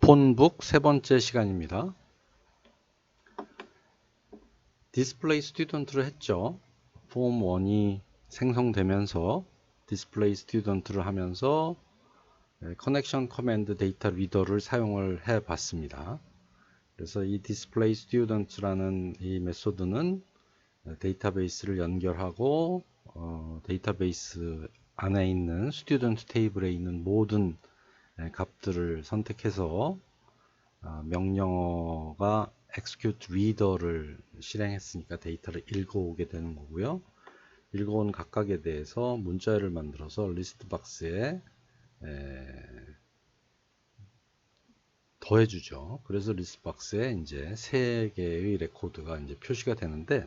폰북 세 번째 시간입니다. 디스플레이 스튜던트를 했죠. 폼 1이 생성되면서 디스플레이 스튜던트를 하면서 커넥션 커맨드 데이터 리더를 사용을 해 봤습니다. 그래서 이 디스플레이 스튜던트라는 이 메소드는 데이터베이스를 연결하고 데이터베이스 안에 있는 스튜던트 테이블에 있는 모든 값들을 선택해서 명령어가 execute reader를 실행했으니까 데이터를 읽어오게 되는 거고요. 읽어온 각각에 대해서 문자열을 만들어서 리스트 박스에 더해주죠. 그래서 리스트 박스에 이제 3개의 레코드가 이제 표시가 되는데,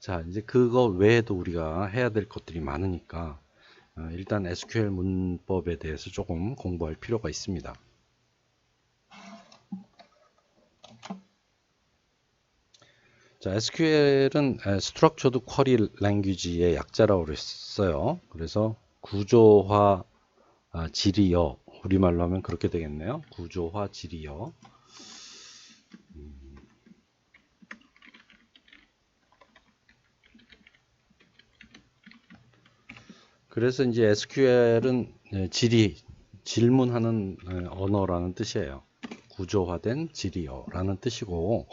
자, 이제 그거 외에도 우리가 해야 될 것들이 많으니까 일단 SQL 문법에 대해서 조금 공부할 필요가 있습니다. 자, SQL은 Structured Query Language의 약자라고 그랬어요. 그래서 구조화 질이여, 우리말로 하면 그렇게 되겠네요. 구조화 질이여. 그래서 이제 SQL은 질문하는 언어라는 뜻이에요. 구조화된 질이여라는 뜻이고,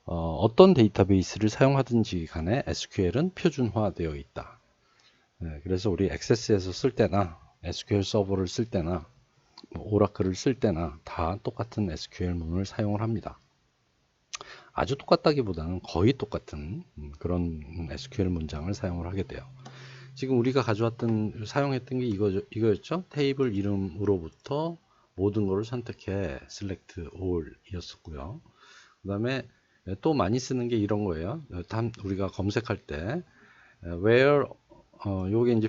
어떤 데이터베이스를 사용하든지 간에 SQL은 표준화되어 있다. 그래서 우리 액세스에서 쓸 때나 SQL 서버를 쓸 때나 오라클을 쓸 때나 다 똑같은 SQL 문을 사용을 합니다. 아주 똑같다기보다는 거의 똑같은 그런 SQL 문장을 사용을 하게 돼요. 지금 우리가 사용했던 게 이거였죠. 테이블 이름으로부터 모든 것을 선택해 select all 이었었고요. 그 다음에 또 많이 쓰는 게 이런 거예요. 우리가 검색할 때 where 요게 이제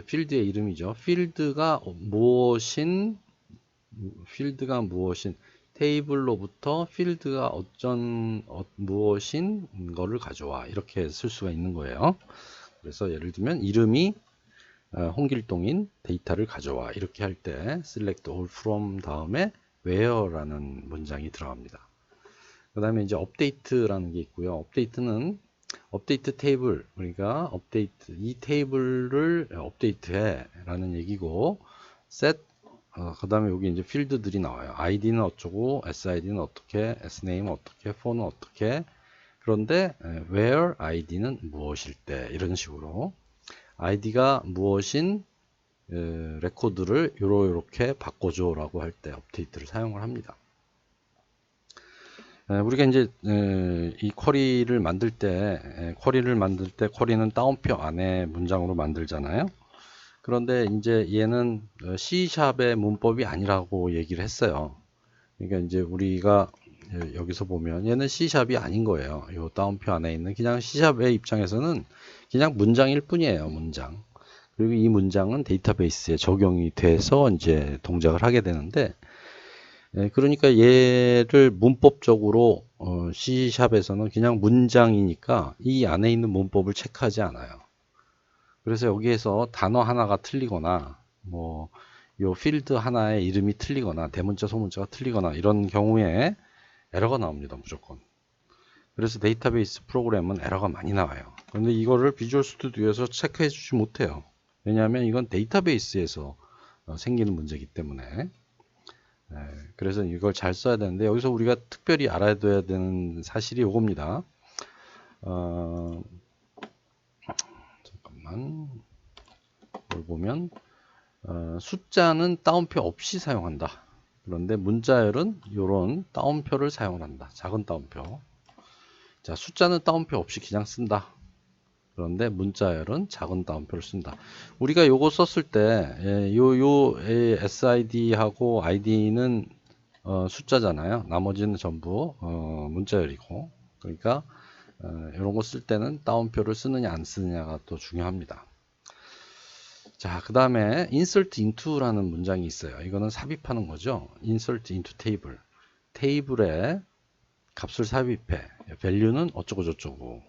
필드의 이름이죠. 필드가 무엇인 테이블로부터 필드가 무엇인 거를 가져와, 이렇게 쓸 수가 있는 거예요. 그래서 예를 들면 이름이 홍길동인 데이터를 가져와, 이렇게 할 때 select all from 다음에 where라는 문장이 들어갑니다. 그 다음에 이제 업데이트라는 게 있고요. 업데이트는 업데이트 테이블, 그러니까 업데이트, 이 테이블을 업데이트해 라는 얘기고, set, 그 다음에 여기 이제 필드들이 나와요. id는 어쩌고, sid는 어떻게, sname 어떻게, phone는 어떻게. 그런데 where id는 무엇일 때, 이런 식으로 id가 무엇인 레코드를 요렇게 바꿔줘 라고 할 때 업데이트를 사용을 합니다. 우리가 이제 이 쿼리를 만들 때 쿼리는 따옴표 안에 문장으로 만들잖아요. 그런데 이제 얘는 C샵의 문법이 아니라고 얘기를 했어요. 그러니까 이제 우리가 여기서 보면 얘는 C샵이 아닌 거예요. 이 따옴표 안에 있는 그냥 C샵의 입장에서는 그냥 문장일 뿐이에요. 문장. 그리고 이 문장은 데이터베이스에 적용이 돼서 이제 동작을 하게 되는데, 그러니까 얘를 문법적으로 C샵에서는 그냥 문장이니까 이 안에 있는 문법을 체크하지 않아요. 그래서 여기에서 단어 하나가 틀리거나 뭐 요 필드 하나의 이름이 틀리거나 대문자 소문자가 틀리거나 이런 경우에 에러가 나옵니다. 무조건. 그래서 데이터베이스 프로그램은 에러가 많이 나와요. 그런데 이거를 비주얼 스튜디오에서 체크해 주지 못해요. 왜냐하면 이건 데이터베이스에서 생기는 문제이기 때문에. 그래서 이걸 잘 써야 되는데, 여기서 우리가 특별히 알아둬야 되는 사실이 이겁니다. 잠깐만, 이걸 보면 숫자는 따옴표 없이 사용한다. 그런데 문자열은 이런 따옴표를 사용을 한다. 작은 따옴표. 자, 숫자는 따옴표 없이 그냥 쓴다. 그런데 문자열은 작은 따옴표를 쓴다. 우리가 요거 썼을 때 요 SID하고 ID는 숫자잖아요. 나머지는 전부 문자열이고, 그러니까 이런 거 쓸 때는 따옴표를 쓰느냐 안 쓰느냐가 또 중요합니다. 자, 그 다음에 insert into라는 문장이 있어요. 이거는 삽입하는 거죠. insert into table. 테이블에 값을 삽입해. value는 어쩌고 저쩌고.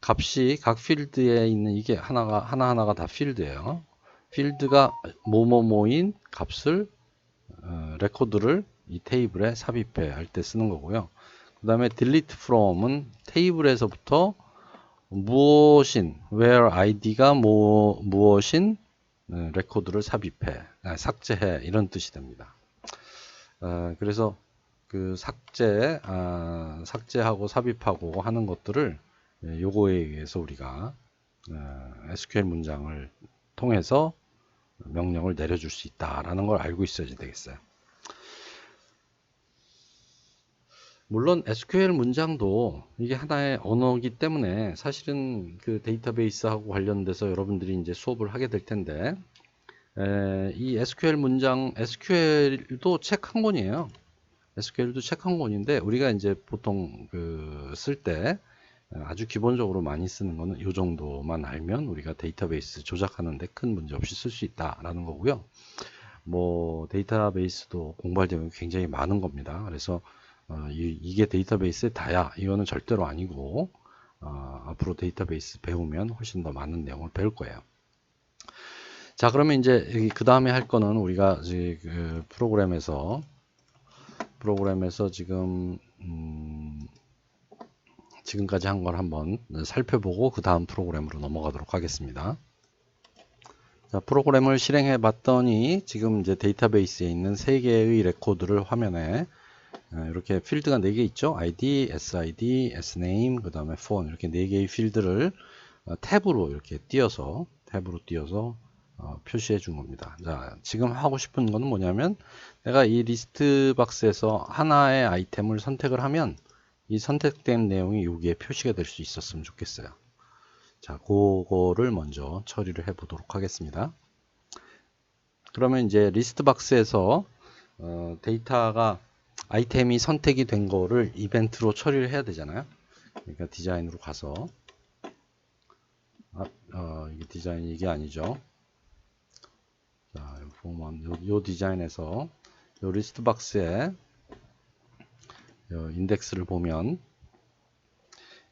값이 각 필드에 있는 이게 하나하나가 다 필드예요. 필드가 뭐뭐뭐인 값을 레코드를 이 테이블에 삽입해 할 때 쓰는 거고요. 그 다음에 delete from은 테이블에서부터 무엇인 where id가 무엇인 레코드를 삽입해, 삭제해 이런 뜻이 됩니다. 그래서 그 삭제하고 삽입하고 하는 것들을 요거에 의해서 우리가 SQL 문장을 통해서 명령을 내려줄 수 있다라는 걸 알고 있어야 되겠어요. 물론 SQL 문장도 이게 하나의 언어이기 때문에 사실은 그 데이터베이스하고 관련돼서 여러분들이 이제 수업을 하게 될 텐데, 이 SQL 문장, SQL도 책 한 권이에요. SQL도 책 한 권인데 우리가 이제 보통 그 쓸 때 아주 기본적으로 많이 쓰는 거는 이 정도만 알면 우리가 데이터베이스 조작하는데 큰 문제 없이 쓸 수 있다라는 거고요. 뭐 데이터베이스도 공부할 때 굉장히 많은 겁니다. 그래서 이게 데이터베이스의 다야 이거는 절대로 아니고 앞으로 데이터베이스 배우면 훨씬 더 많은 내용을 배울 거예요. 자, 그러면 이제 그 다음에 할 거는 우리가 그 프로그램에서 지금 지금까지 한 걸 한번 살펴보고 그 다음 프로그램으로 넘어가도록 하겠습니다. 자, 프로그램을 실행해 봤더니 지금 이제 데이터베이스에 있는 3개의 레코드를 화면에 이렇게 필드가 4개 있죠. ID, SID, SNAME, 그 다음에 phone 이렇게 4개의 필드를 탭으로 이렇게 띄어서 표시해 준 겁니다. 자, 지금 하고 싶은 거는 뭐냐면 내가 이 리스트 박스에서 하나의 아이템을 선택을 하면 이 선택된 내용이 여기에 표시가 될 수 있었으면 좋겠어요. 자, 그거를 먼저 처리를 해 보도록 하겠습니다. 그러면 이제 리스트 박스에서 데이터가 아이템이 선택이 된 거를 이벤트로 처리를 해야 되잖아요. 그러니까 디자인으로 가서 이게 디자인 이게 아니죠. 자, 보면 요 디자인에서 요 리스트 박스에 인덱스를 보면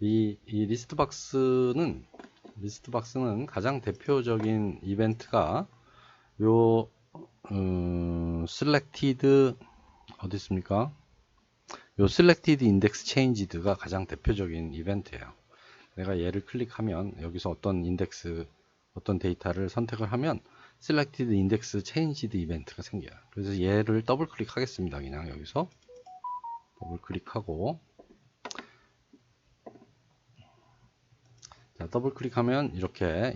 이 리스트 박스는 가장 대표적인 이벤트가 요 selected 어디 있습니까? 요 selected index changed가 가장 대표적인 이벤트예요. 내가 얘를 클릭하면 여기서 어떤 데이터를 선택을 하면 selected index changed 이벤트가 생겨요. 그래서 얘를 더블 클릭하겠습니다. 그냥 여기서 더블 클릭하고, 자, 더블 클릭하면 이렇게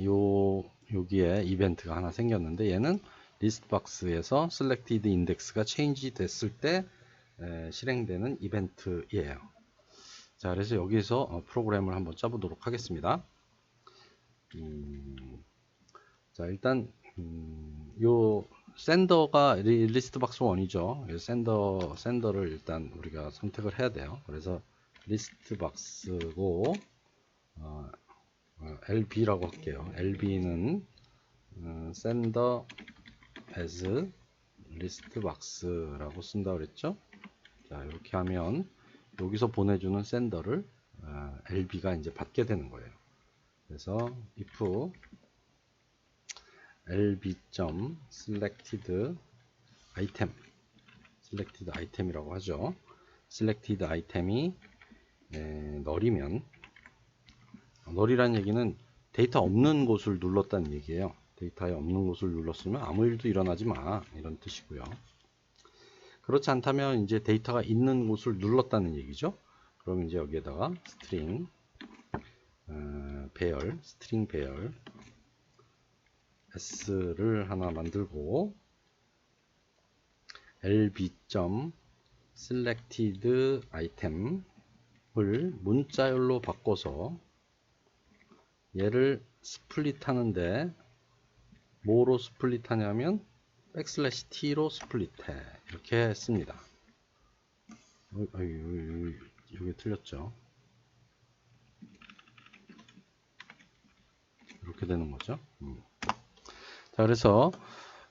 여기에 이벤트가 하나 생겼는데 얘는 리스트 박스에서 selected index가 change 됐을 때 실행되는 이벤트예요. 자, 그래서 여기서 프로그램을 한번 짜보도록 하겠습니다. 자, 일단 요 샌더가 리스트 박스 1이죠. 샌더를 일단 우리가 선택을 해야 돼요. 그래서 리스트 박스고 LB라고 할게요. LB는 sender as list box라고 쓴다 그랬죠. 자, 이렇게 하면 여기서 보내주는 샌더를 LB가 이제 받게 되는 거예요. 그래서 if lb.selected item이라고 하죠. selected item이 null이면, null이라는 얘기는 데이터 없는 곳을 눌렀다는 얘기예요. 데이터에 없는 곳을 눌렀으면 아무 일도 일어나지 마 이런 뜻이고요. 그렇지 않다면 이제 데이터가 있는 곳을 눌렀다는 얘기죠. 그럼 이제 여기에다가 string 배열 s를 하나 만들고 lb.selected item을 문자열로 바꿔서 얘를 스플릿 하는데 뭐로 스플릿 하냐면 \t로 스플릿해 이렇게 했습니다. 여기 틀렸죠. 이렇게 되는 거죠. 자, 그래서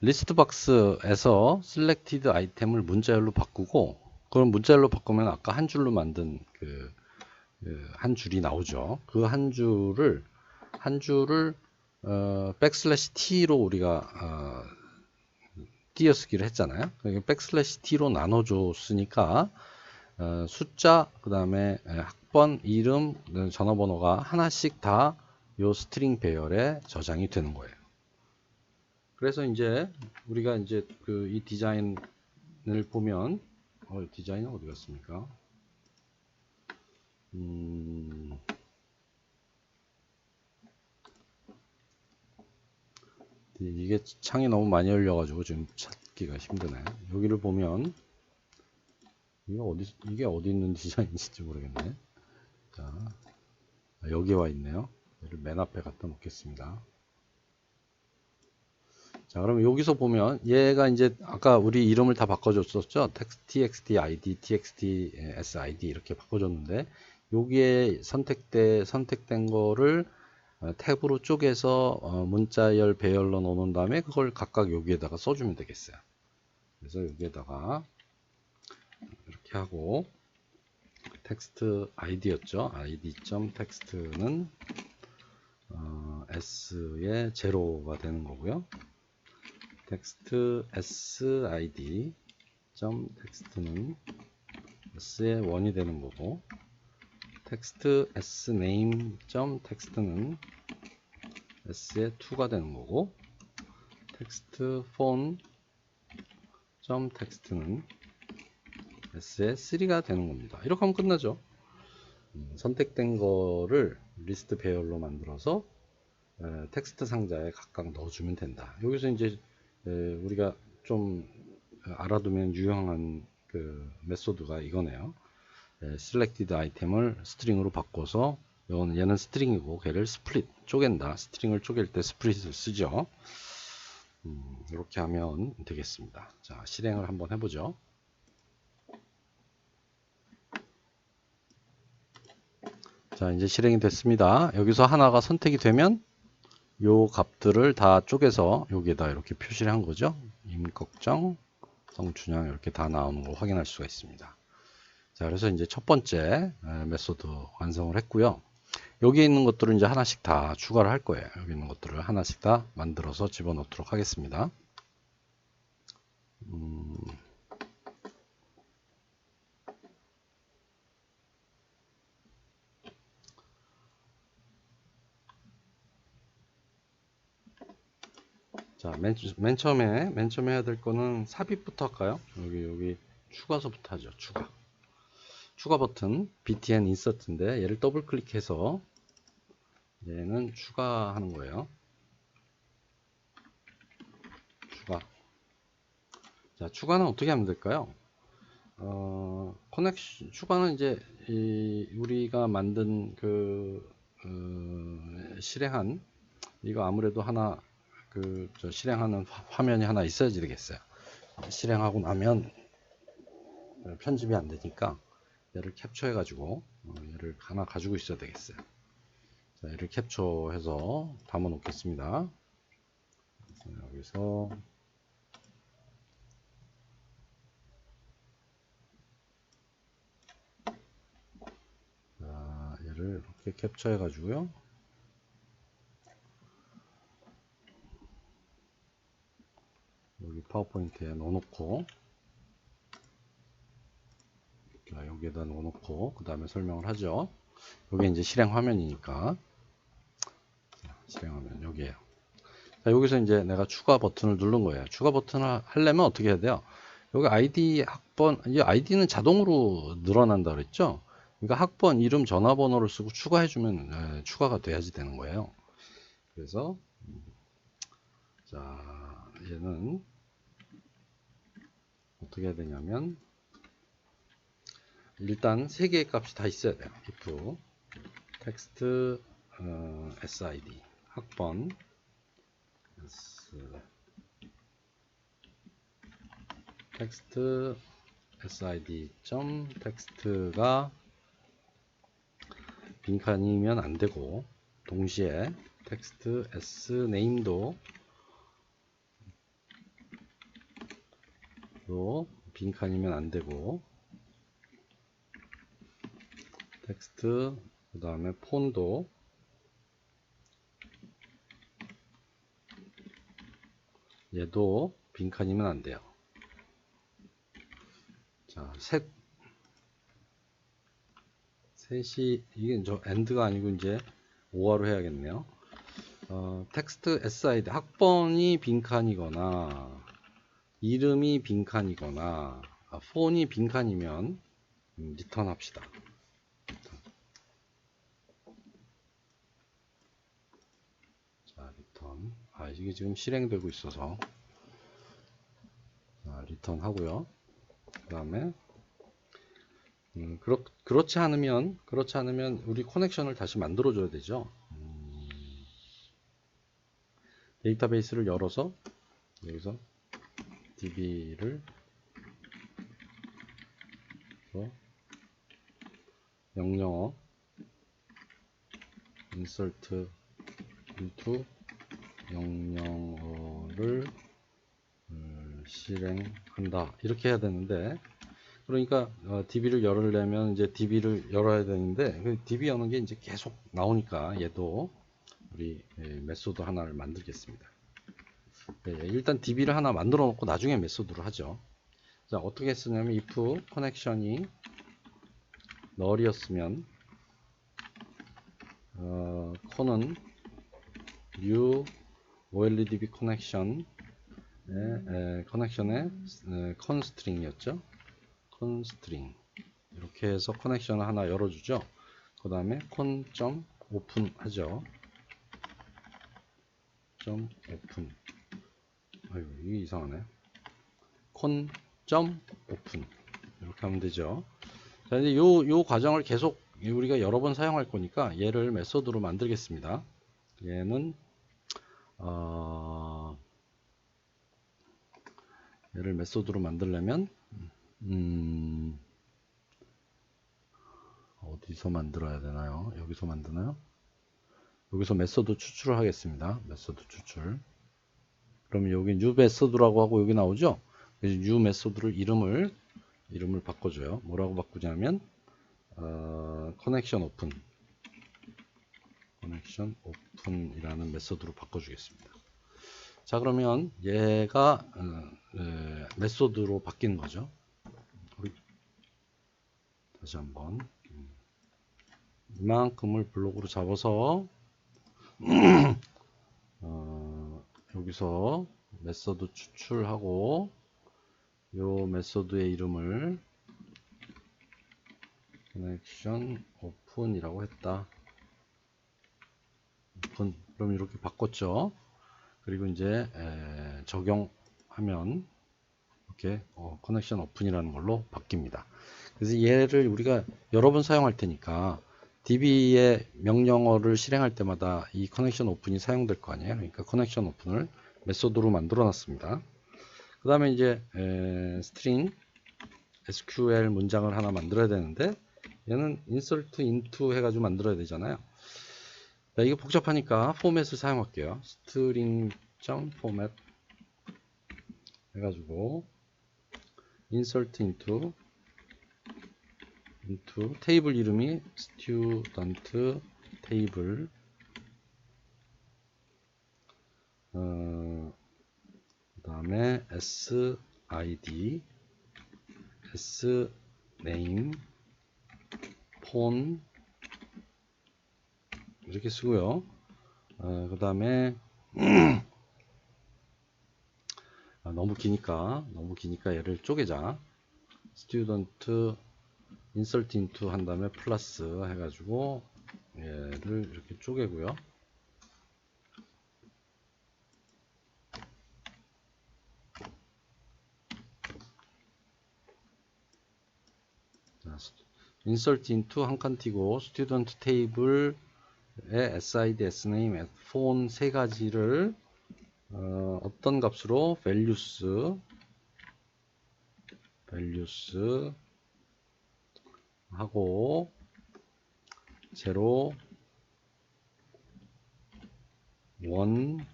리스트 박스에서 selected 아이템을 문자열로 바꾸고, 그럼 문자열로 바꾸면 아까 한 줄로 만든 한 줄이 나오죠. 그 한 줄을 \t로 우리가 띄어쓰기를 했잖아요. 백슬래시 t로 나눠줬으니까 숫자, 그 다음에 학번, 이름, 전화번호가 하나씩 다 요 스트링 배열에 저장이 되는 거예요. 그래서 이제 우리가 이제 이 디자인을 보면 디자인은 어디 갔습니까? 이게 창이 너무 많이 열려가지고 지금 찾기가 힘드네. 여기를 보면 이게 어디 있는 디자인인지 모르겠네. 자, 여기에 와 있네요. 얘를 맨 앞에 갖다 놓겠습니다. 자, 그럼 여기서 보면 얘가 이제 아까 우리 이름을 다 바꿔줬었죠. txt id, txt sid 이렇게 바꿔줬는데 여기에 선택된 거를 탭으로 쪼개서 문자열 배열로 넣은 다음에 그걸 각각 여기에다가 써주면 되겠어요. 그래서 여기에다가 이렇게 하고 텍스트 id였죠. id.text는 s의 제로가 되는 거고요. 텍스트 sid .text는 s의 1이 되는 거고, 텍스트 sname .text는 s의 2가 되는 거고, 텍스트 phone .text는 s의 3가 되는 겁니다. 이렇게 하면 끝나죠. 선택된 거를 리스트 배열로 만들어서 텍스트 상자에 각각 넣어주면 된다. 여기서 이제 우리가 좀 알아두면 유용한 그 메소드가 이거네요. selected 아이템을 스트링으로 바꿔서 얘는 스트링이고 걔를 스플릿 쪼갠다. 스트링을 쪼갤 때 스플릿을 쓰죠. 이렇게 하면 되겠습니다. 자, 실행을 한번 해보죠. 자, 이제 실행이 됐습니다. 여기서 하나가 선택이 되면 요 값들을 다 쪼개서 여기에다 이렇게 표시를 한 거죠. 임꺽정, 성춘향 이렇게 다 나오는 걸 확인할 수가 있습니다. 자, 그래서 이제 첫 번째 메소드 완성을 했고요. 여기에 있는 것들을 이제 하나씩 다 추가를 할 거예요. 여기 있는 것들을 하나씩 다 만들어서 집어넣도록 하겠습니다. 자, 맨 처음에 해야 될 거는 삽입부터 할까요? 여기 추가서부터 하죠. 추가 버튼 btn insert인데 얘를 더블 클릭해서 얘는 추가하는 거예요. 자, 추가는 어떻게 하면 될까요? 커넥션 추가는 이제 우리가 만든 실행한 이거 아무래도 하나 실행하는 화면이 하나 있어야지 되겠어요. 실행하고 나면 편집이 안 되니까 얘를 캡처해 가지고 얘를 하나 가지고 있어야 되겠어요. 자, 얘를 캡처해서 담아 놓겠습니다. 여기서 자, 얘를 이렇게 캡처해 가지고요. 여기 파워포인트에 넣어놓고, 자, 여기에다 넣어놓고 그 다음에 설명을 하죠. 여기 이제 실행 화면이니까. 자, 실행 화면 여기에요. 자, 여기서 이제 내가 추가 버튼을 누른 거예요. 추가 버튼을 하려면 어떻게 해야 돼요? 여기 아이디 학번, 이 아이디는 자동으로 늘어난다 그랬죠? 그러니까 학번, 이름, 전화번호를 쓰고 추가해주면 추가가 돼야지 되는 거예요. 그래서 자, 얘는 어떻게 해야 되냐면 일단 세 개의 값이 다 있어야 돼요. if text sid 학번 text sid text가 빈칸이면 안 되고, 동시에 text sname도 빈칸이면 안 되고, 텍스트 그 다음에 폰도 얘도 빈칸이면 안 돼요. 자, 셋이, 이게 저 end가 아니고 이제 오화로 해야겠네요. 텍스트 SID, 학번이 빈칸이거나, 이름이 빈칸이거나, 폰이 빈칸이면, 리턴 합시다. 자, 리턴. 이게 지금 실행되고 있어서, 자, 리턴 하고요. 그 다음에, 그렇지 않으면 우리 커넥션을 다시 만들어 줘야 되죠. 데이터베이스를 열어서 여기서 db를 명령어 insert into 명령어를 실행한다 이렇게 해야 되는데, 그러니까 db를 열으려면 이제 db를 열어야 되는데 그 db 여는 게 이제 계속 나오니까 얘도 우리 메소드 하나를 만들겠습니다. 네, 일단 db를 하나 만들어 놓고 나중에 메소드를 하죠. 자, 어떻게 쓰냐면 if 커넥션이 null이었으면 con은 new OLEDB 커넥션의 constring이었죠. constring 이렇게 해서 커넥션을 하나 열어주죠. 그 다음에 con.open 하죠. open. 아이고, 이게 이상하네. con.open 이렇게 하면 되죠. 자, 이제 요 과정을 계속 우리가 여러 번 사용할 거니까 얘를 메소드로 만들겠습니다. 얘는 얘를 메소드로 만들려면 어디서 만들어야 되나요? 여기서 만드나요? 여기서 메소드 추출을 하겠습니다. 메소드 추출. 그러면 여기 new 메소드라고 하고 여기 나오죠? 그래서 new 메소드를 이름을 바꿔줘요. 뭐라고 바꾸냐면 connection open이라는 메소드로 바꿔주겠습니다. 자, 그러면 얘가 메소드로 바뀌는 거죠. 다시 한번 이만큼을 블록으로 잡아서 여기서 메소드 추출하고 요 메소드의 이름을 connection open이라고 했다. 그럼 이렇게 바꿨죠. 그리고 이제 적용하면 이렇게 connection open이라는 걸로 바뀝니다. 그래서 얘를 우리가 여러 번 사용할 테니까 db의 명령어를 실행할 때마다 이 connection open이 사용될 거 아니에요. 그러니까 connection open을 메소드로 만들어 놨습니다. 그 다음에 이제 string SQL 문장을 하나 만들어야 되는데 얘는 insert into 해가지고 만들어야 되잖아요. 자, 이거 복잡하니까 포맷을 사용할게요. string.format 해가지고 insert into 테이블 이름이 student table 그 다음에 sid sname phone 이렇게 쓰고요. 그 다음에 너무 기니까 얘를 쪼개자. student insert into 한 다음에 플러스 해가지고 얘를 이렇게 쪼개고요. insert into 한 칸 띄고 student table의 sid, sname, phone 세 가지를 어떤 값으로 values 하고 0, 1,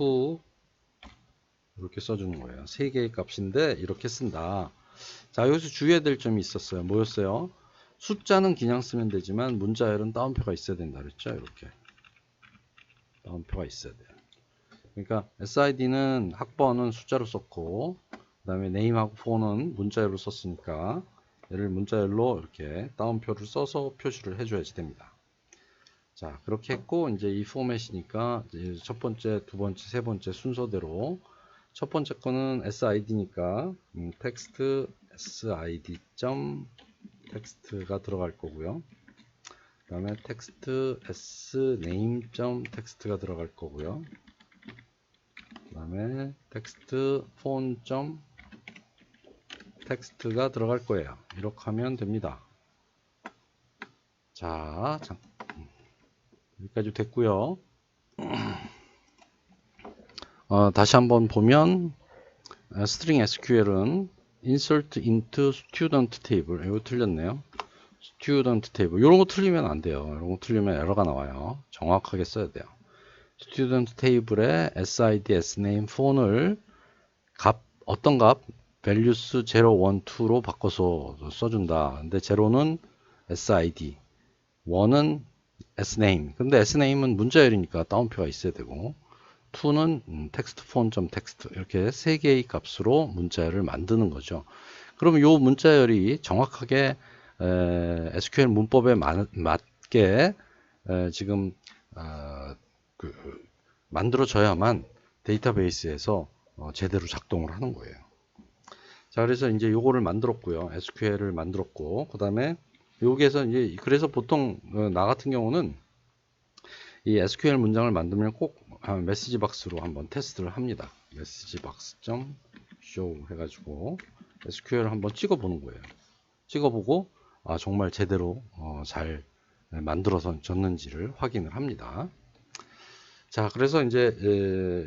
2 이렇게 써주는 거예요. 세 개의 값인데 이렇게 쓴다. 자, 여기서 주의해야 될 점이 있었어요. 뭐였어요? 숫자는 그냥 쓰면 되지만 문자열은 따옴표가 있어야 된다 그랬죠. 이렇게 따옴표가 있어야 돼요. 그러니까 SID는 학번은 숫자로 썼고, 그 다음에 name하고 phone은 문자열로 썼으니까 얘를 문자열로 이렇게 따옴표를 써서 표시를 해줘야지 됩니다. 자, 그렇게 했고, 이제 이 포맷이니까 이제 첫 번째, 두 번째, 세 번째 순서대로 첫 번째 거는 SID니까 텍스트 SID 점 텍스트가 들어갈 거고요. 그 다음에 텍스트 SName 점 텍스트가 들어갈 거고요. 그 다음에 텍스트 phone 점 텍스트가 들어갈 거예요. 이렇게 하면 됩니다. 자, 여기까지 됐고요. 다시 한번 보면 string SQL은 insert into student table, 이거 틀렸네요. student table, 이런 거 틀리면 안 돼요. 이런 거 틀리면 에러가 나와요. 정확하게 써야 돼요. student table에 SID, SName, phone을 어떤 값 values 0, 1, 2로 바꿔서 써준다. 근데 0는 SID, 1은 SName. 근데 SName은 문자열이니까 따옴표가 있어야 되고, 2는 텍스트 폰.텍스트 텍스트, 이렇게 세 개의 값으로 문자열을 만드는 거죠. 그러면 이 문자열이 정확하게 SQL 문법에 맞게 지금 만들어져야만 데이터베이스에서 제대로 작동을 하는 거예요. 자, 그래서 이제 요거를 만들었고요. SQL을 만들었고, 그 다음에 여기에서 이제 그래서 보통 나 같은 경우는 이 SQL 문장을 만들면 꼭 메시지 박스로 한번 테스트를 합니다. 메시지 박스 점 show 해가지고 SQL을 한번 찍어보는 거예요. 찍어보고 정말 제대로 잘 만들어서 졌는지를 확인을 합니다. 자, 그래서 이제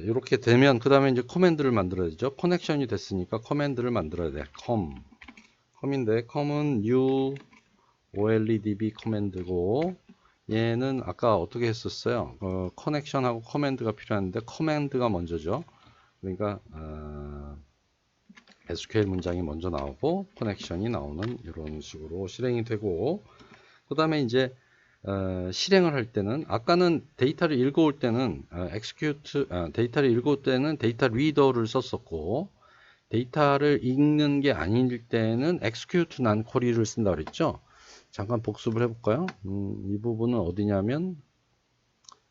이렇게 되면 그 다음에 이제 커맨드를 만들어야죠. 커넥션이 됐으니까 커맨드를 만들어야 돼. com인데 com은 new OLEDB 커맨드고, 얘는 아까 어떻게 했었어요? 커넥션하고 커맨드가 필요한데 커맨드가 먼저죠. 그러니까 SQL 문장이 먼저 나오고 커넥션이 나오는 이런 식으로 실행이 되고, 그 다음에 이제 실행을 할 때는 아까는 데이터를 읽어올 때는 데이터를 읽어올 때는 데이터 리더를 썼었고, 데이터를 읽는 게 아닐 때는 execute non query를 쓴다 그랬죠. 잠깐 복습을 해볼까요? 이 부분은 어디냐면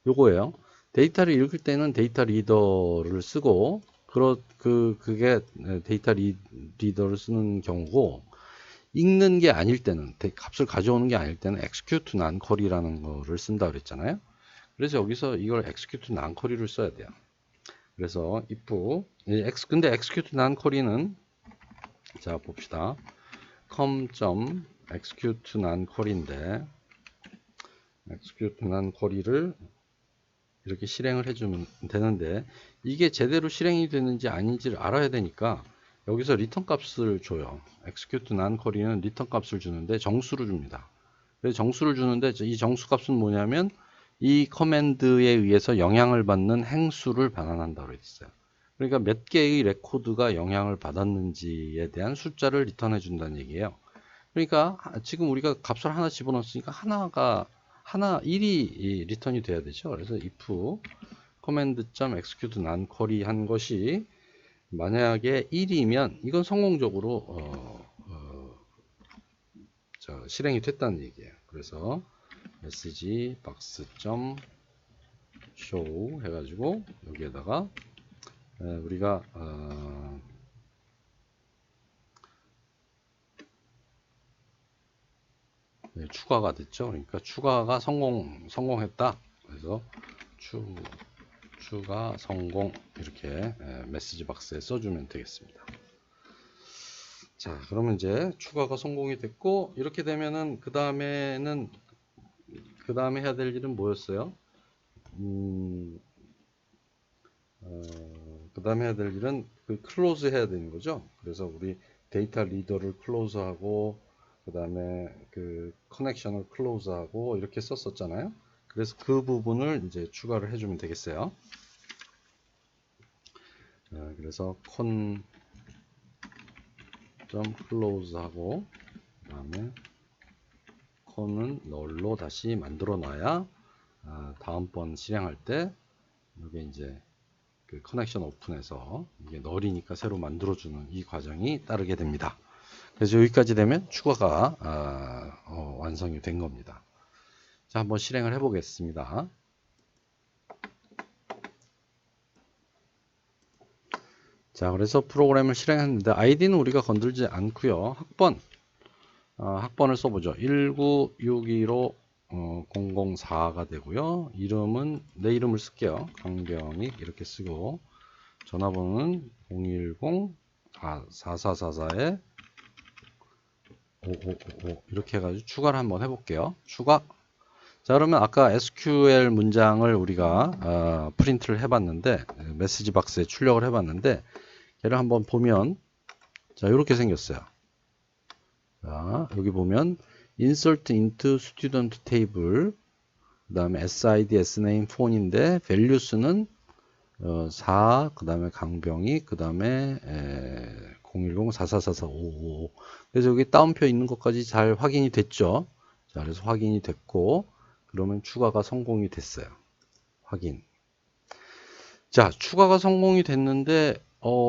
요거예요. 데이터를 읽을 때는 데이터 리더를 쓰고, 그게 데이터 리더를 쓰는 경우고, 읽는 게 아닐 때는, 값을 가져오는 게 아닐 때는 execute non query라는 거를 쓴다 그랬잖아요. 그래서 여기서 이걸 execute non query를 써야 돼요. 그래서 if 근데 execute non query는 자 봅시다. com.execute non query인데 execute non query를 이렇게 실행을 해주면 되는데, 이게 제대로 실행이 되는지 아닌지를 알아야 되니까 여기서 리턴 값을 줘요. execute non query는 리턴 값을 주는데 정수를 줍니다. 그래서 정수를 주는데 이 정수 값은 뭐냐면 이 커맨드에 의해서 영향을 받는 행수를 반환한다고 했어요. 그러니까 몇 개의 레코드가 영향을 받았는지에 대한 숫자를 리턴해 준다는 얘기예요. 그러니까 지금 우리가 값을 하나 집어넣었으니까 하나 1이 리턴이 돼야 되죠. 그래서 if command.execute non query 한 것이 만약에 1이면 이건 성공적으로 실행이 됐다는 얘기예요. 그래서 message box show 해가지고 여기에다가 우리가 추가가 됐죠. 그러니까 추가가 성공했다. 그래서 추가 성공 이렇게 메시지 박스에 써주면 되겠습니다. 자, 그러면 이제 추가가 성공이 됐고, 이렇게 되면은 그 다음에 해야 될 일은 뭐였어요? 그 다음에 해야 될 일은 클로즈 해야 되는 거죠. 그래서 우리 데이터 리더를 클로즈하고, 그 다음에 커넥션을 클로즈하고 이렇게 썼었잖아요. 그래서 그 부분을 이제 추가를 해주면 되겠어요. 그래서 close 하고, 그 다음에 con은 null로 다시 만들어 놔야 다음번 실행할 때 이게 이제 그 커넥션 오픈해서 이게 널이니까 새로 만들어주는 이 과정이 따르게 됩니다. 그래서 여기까지 되면 추가가 완성이 된 겁니다. 자, 한번 실행을 해 보겠습니다. 자, 그래서 프로그램을 실행했는데 아이디는 우리가 건들지 않고요. 학번을 써보죠. 19615 004가 되고요. 이름은 내 이름을 쓸게요. 강병익 이렇게 쓰고 전화번호는 010-4444에 5555 이렇게 해가지고 추가를 한번 해볼게요. 추가. 자, 그러면 아까 SQL 문장을 우리가 프린트를 해봤는데 메시지 박스에 출력을 해봤는데 얘를 한번 보면 자, 이렇게 생겼어요. 자, 여기 보면 insert into student table 그 다음에 SID, SName, phone인데 values는 4, 그 다음에 강병이, 그 다음에 010-4444-555. 그래서 여기 따옴표 있는 것까지 잘 확인이 됐죠. 자, 그래서 확인이 됐고, 그러면 추가가 성공이 됐어요. 확인. 자, 추가가 성공이 됐는데,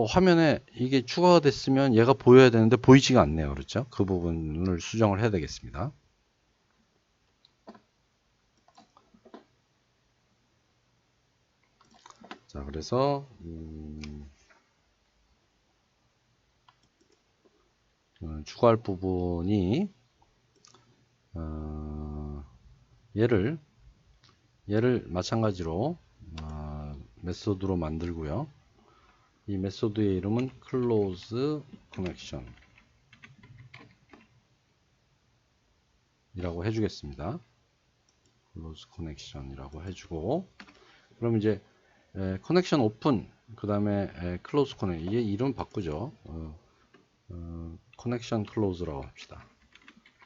화면에 이게 추가가 됐으면 얘가 보여야 되는데 보이지가 않네요. 그렇죠? 그 부분을 수정을 해야 되겠습니다. 자, 그래서 추가할 부분이 얘를 마찬가지로 메소드로 만들고요. 이 메소드의 이름은 close connection 이라고 해주겠습니다. close connection 이라고 해주고, 그럼 이제 커넥션 오픈 그 다음에 close connection 이게 이름 바꾸죠. 커넥션 클로즈라고 합시다.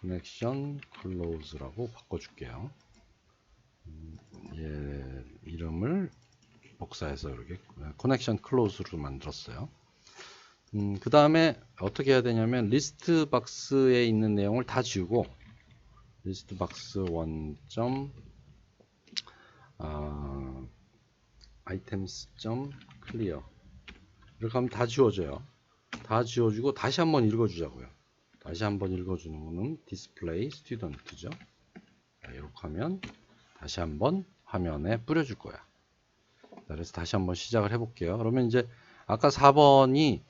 커넥션 클로즈라고 바꿔줄게요. 얘 이름을 복사해서 이렇게 커넥션 클로즈로 만들었어요. 그 다음에 어떻게 해야 되냐면 리스트 박스에 있는 내용을 다 지우고 리스트 박스 1. items clear 이렇게 하면 다 지워져요. 다 지워주고 다시 한번 읽어주자고요. 다시 한번 읽어주는 거는 display student죠. 이렇게 하면 다시 한번 화면에 뿌려줄 거야. 그래서 다시 한번 시작을 해볼게요. 그러면 이제 아까 4번이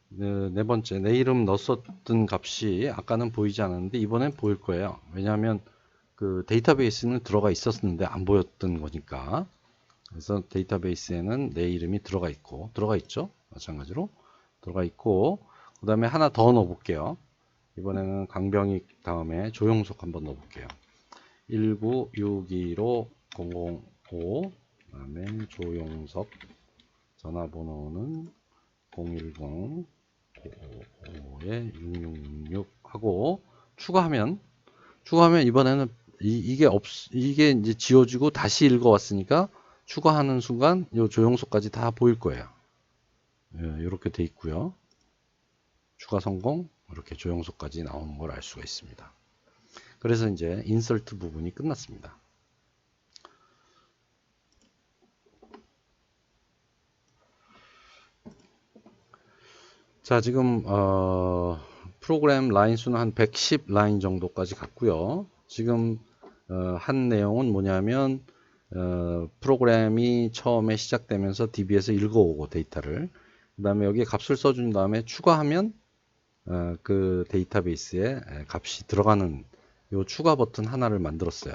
네 번째 내 이름 넣었던 값이 아까는 보이지 않았는데 이번엔 보일 거예요. 왜냐하면 그 데이터베이스는 들어가 있었는데 안 보였던 거니까. 그래서 데이터베이스에는 내 이름이 들어가 있죠. 마찬가지로 들어가 있고, 그 다음에 하나 더 넣어볼게요. 이번에는 강병익 다음에 조용석 한번 넣어볼게요. 19615 005 그 다음에 조용석 전화번호는 010-555에 6666 하고 추가하면 이번에는 이게 이제 지워지고 다시 읽어왔으니까 추가하는 순간 이 조용석까지 다 보일 거예요. 이렇게 돼 있고요. 추가 성공 이렇게 조용석까지 나오는 걸 알 수가 있습니다. 그래서 이제 인설트 부분이 끝났습니다. 자, 지금 프로그램 라인 수는 한 110 라인 정도까지 갔고요. 지금 한 내용은 뭐냐면 프로그램이 처음에 시작되면서 DB에서 읽어오고 데이터를 그 다음에 여기에 값을 써준 다음에 추가하면 그 데이터베이스에 값이 들어가는 요 추가 버튼 하나를 만들었어요.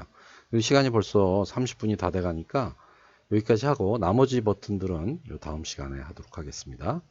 시간이 벌써 30분이 다 돼가니까 여기까지 하고 나머지 버튼들은 요 다음 시간에 하도록 하겠습니다.